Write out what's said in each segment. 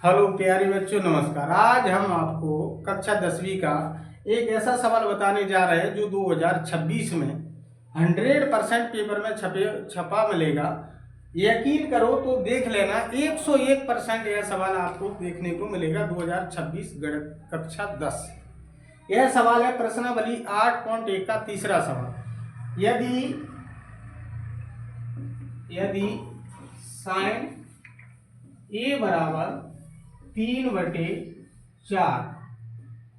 Hello प्यारे बच्चों, नमस्कार। आज हम आपको कक्षा 10वीं का एक ऐसा सवाल बताने जा रहे हैं जो 2026 में 100% पेपर में छपा मिलेगा। यकीन करो तो देख लेना, 101% यह सवाल आपको देखने को मिलेगा 2026 गणित कक्षा 10। यह सवाल है प्रश्नावली 8.1 का तीसरा सवाल। यदि यदि साइन ए बराबर 3/4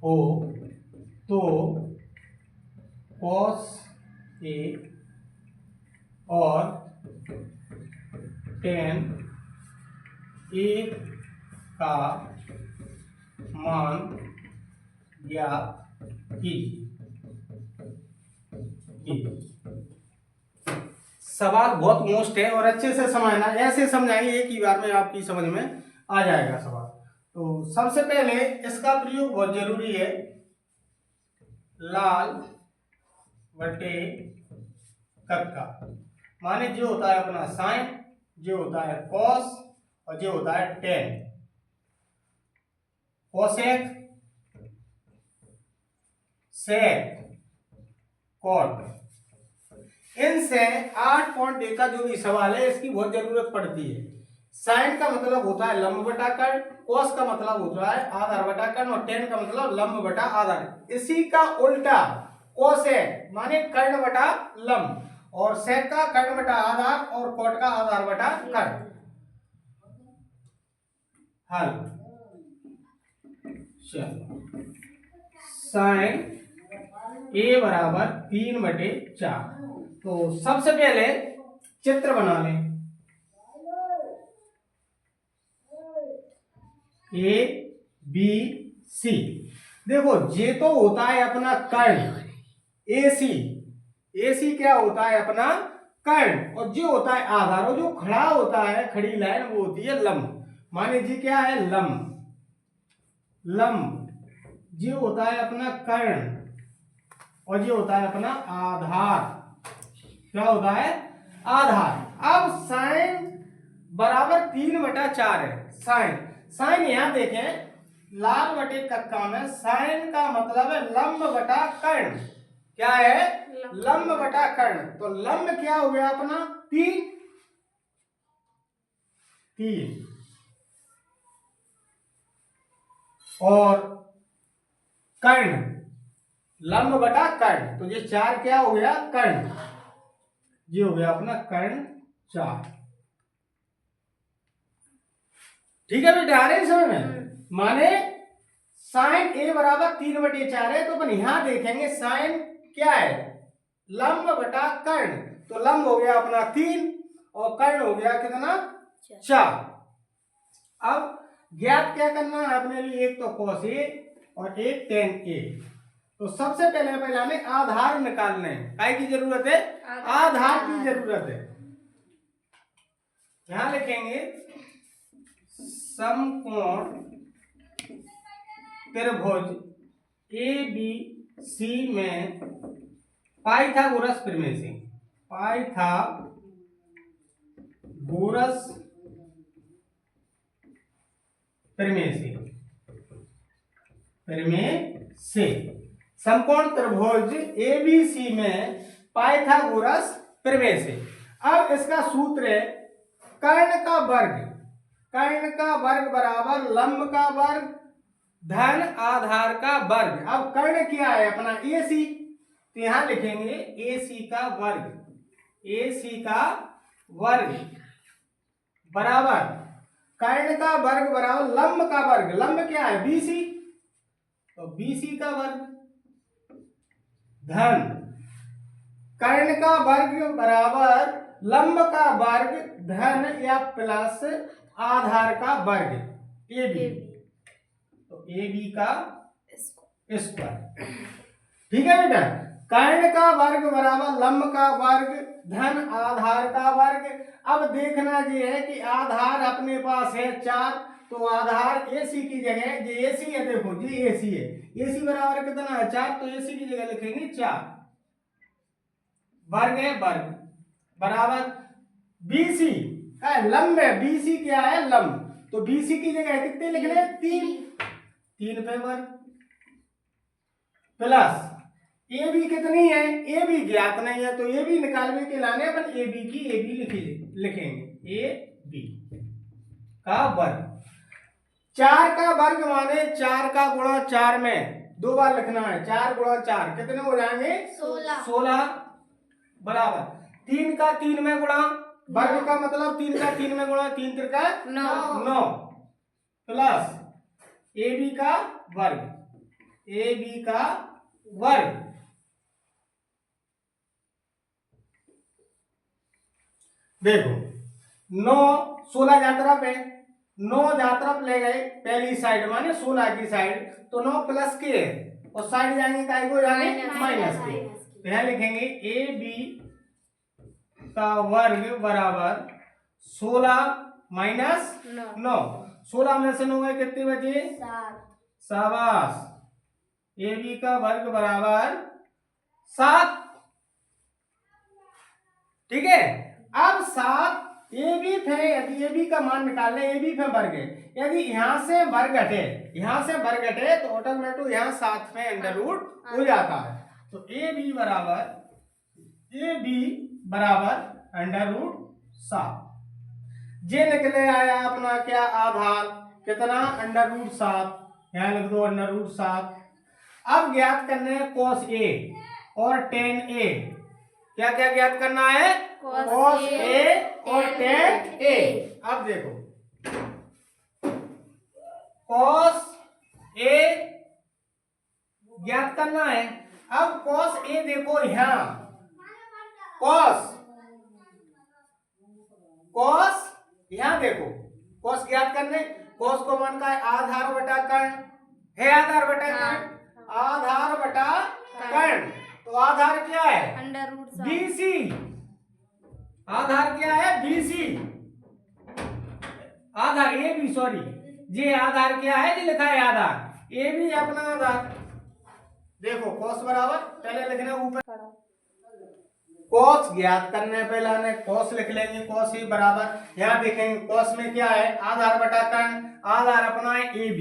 हो तो कॉस ए और टेन ए का मान ज्ञात कीजिए। सवाल बहुत मोस्ट है और अच्छे से समझना, ऐसे समझाएंगे एक ही बार में आपकी समझ में आ जाएगा सवाल। तो सबसे पहले इसका प्रयोग बहुत जरूरी है। लाल बटे कक्का माने जो होता है अपना साइन, जो होता है कॉस और जो होता है टेन। कोसेक, सेक, कॉट, इनसे 8.1 का जो भी सवाल है इसकी बहुत जरूरत पड़ती है। साइन का मतलब होता है लंब बटा कर्ण, कोस का मतलब होता है आधार बटा कर्ण और टेन का मतलब लंब बटा आधार। इसी का उल्टा कोसेक माने कर्ण बटा लंब, और सेक का कर्ण बटा आधार और कॉट का आधार बटा कर्ण। हल साइन ए बराबर 3/4। तो सबसे पहले चित्र बना लें। ए बी सी, देखो ये तो होता है अपना कर्ण ए सी। ए सी क्या होता है अपना कर्ण, और जो होता है आधार, और जो खड़ा होता है खड़ी लाइन वो होती है लंब। माने जी क्या है लंब, लंब जो होता है अपना कर्ण और जो होता है अपना आधार। क्या होता है आधार। अब साइन बराबर 3/4 है। साइन साइन यहां देखें लाल बटे कक्का में साइन का मतलब है लंब बटा कर्ण। क्या है लंब बटा कर्ण। तो लंब क्या हो गया अपना 3 और कर्ण लंब बटा कर्ण, तो ये 4 क्या हो गया कर्ण। ये हो गया अपना कर्ण 4। ठीक है बेटा, आ रहे समझ में। माने साइन ए बराबर 3/4 है, तो अपन यहां देखेंगे साइन क्या है लंब बटा कर्ण। तो लंब हो गया अपना 3 और कर्ण हो गया कितना 4। अब ज्ञात क्या करना है अपने लिए, एक तो कॉस ए और एक टेन ए। तो सबसे पहले हमें आधार निकालने हैं। काय की जरूरत है आधार की जरूरत है। यहां लिखेंगे समकोण त्रिभुज ए बी सी में पाइथागोरस प्रमेय से, पाइथागोरस प्रमेय से समकोण त्रिभुज ए बी सी में पाइथागोरस प्रमेय से। अब इसका सूत्र है कर्ण का वर्ग, कर्ण का वर्ग बराबर लंब का वर्ग धन आधार का वर्ग। अब कर्ण क्या है अपना ए सी, तो यहां लिखेंगे ए सी का वर्ग, ए सी का वर्ग बराबर कर्ण का वर्ग बराबर लंब का वर्ग। लंब क्या है बी सी, तो बी सी का वर्ग धन कर्ण का वर्ग बराबर लंब का वर्ग धन या प्लस आधार का वर्ग ए बी, तो ए बी का स्क्वायर। ठीक है बेटा, कर्ण का वर्ग बराबर लंब का वर्ग धन आधार का वर्ग। अब देखना ये है कि आधार अपने पास है 4, तो आधार AC की जगह ये AC है, देखो ये AC है, AC बराबर कितना है 4, तो AC की जगह लिखेंगे 4। वर्ग है वर्ग बराबर BC का लंब है, BC क्या है लंब, तो BC की जगह कितने लिखने 3 पे वर्ग प्लस AB कितनी है AB ज्ञात नहीं है तो AB निकालने के लाने अपन AB की AB लिखेंगे AB का वर्ग 4 का वर्ग माने 4 का गुणा 4 में 2 बार लिखना है 4 गुणा 4 कितने हो जाएंगे 16 बराबर 3 का 3 में गुणा वर्ग का मतलब 3 का 3 में गुणा 3 त्रिका 9 प्लस AB का वर्ग देखो 9 16 जात्रा पे 9 जात्रा ले गए पहली साइड माने 16 की साइड तो 9 प्लस के और साइड जाएंगे काय को जाएंगे माइनस के तो यहां लिखेंगे AB का वर्ग बराबर 16 माइनस 9 16 में से 9 गए कितने बचे 7 शाबाश AB का वर्ग बराबर 7 ठीक है अब 7 AB थे यदि AB का मान निकाल ले AB पे वर्ग है यदि यहां से वर्ग हटे तो ऑटोमेटिक यहां 7 में अंडर रूट हो जाता है तो AB बराबर अंडर रूट 7 जे निकले आया अपना क्या आधार कितना अंडर रूट 7 यहां लिख दो अंडर रूट 7 अब ज्ञात करने हैं cos A और tan A क्या क्या ज्ञात करना है cos A और tan A अब देखो cos A ज्ञात करना है अब cos A देखो यहां cos यहां देखो cos ज्ञात करने cos को मान का है आधार बटा कर्ण है आधार बटा कर्ण तो आधार क्या है अंडर रूट BC आधार क्या है BC आधार AB सॉरी ये आधार क्या है जी लिखा है आधार AB अपना आधार देखो cos बराबर पहले लिखना ऊपर cos ज्ञात करने पहले ने cos लिख लेंगे cos A बराबर यहाँ देखेंगे cos में क्या है आधार बटा कर्ण आधार अपना है AB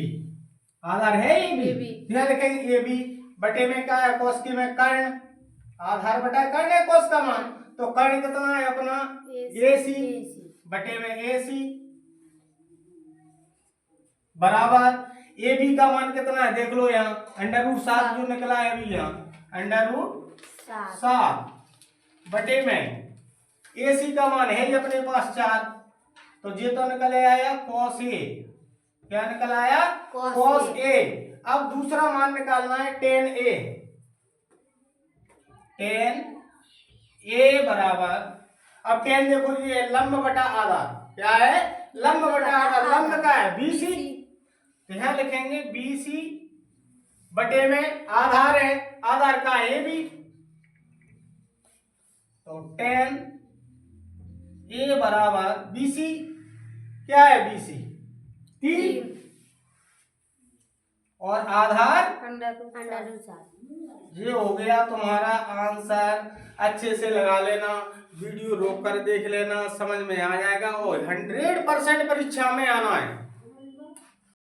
आधार है AB यहाँ लिखेंगे AB बटे में क्या है cos की में कर्ण आधार बटा कर्ण है cos का मान तो कर्ण कितना है अपना AC बटे में AC बराबर AB का मान कितना है देख लो यहाँ अंडर रूट 7 जो निकला है अभी यहाँ अंडर रूट 7 बटे में AC का मान है ही अपने पास 4 तो ये तो निकल आया cos A क्या निकल आया cos A अब दूसरा मान निकालना है tan A बराबर अब tan देखो ये लंब बटा आधार क्या है लंब बटा आधार लंब का है BC तो यहां लिखेंगे BC बटे में आधार है आधार का AB तो tan A बराबर BC क्या है BC 3 और आधार अंडर रूट 7 ये हो गया तुम्हारा आंसर अच्छे से लगा लेना वीडियो रोक कर देख लेना समझ में आ जाएगा और 100% परीक्षा में आना है।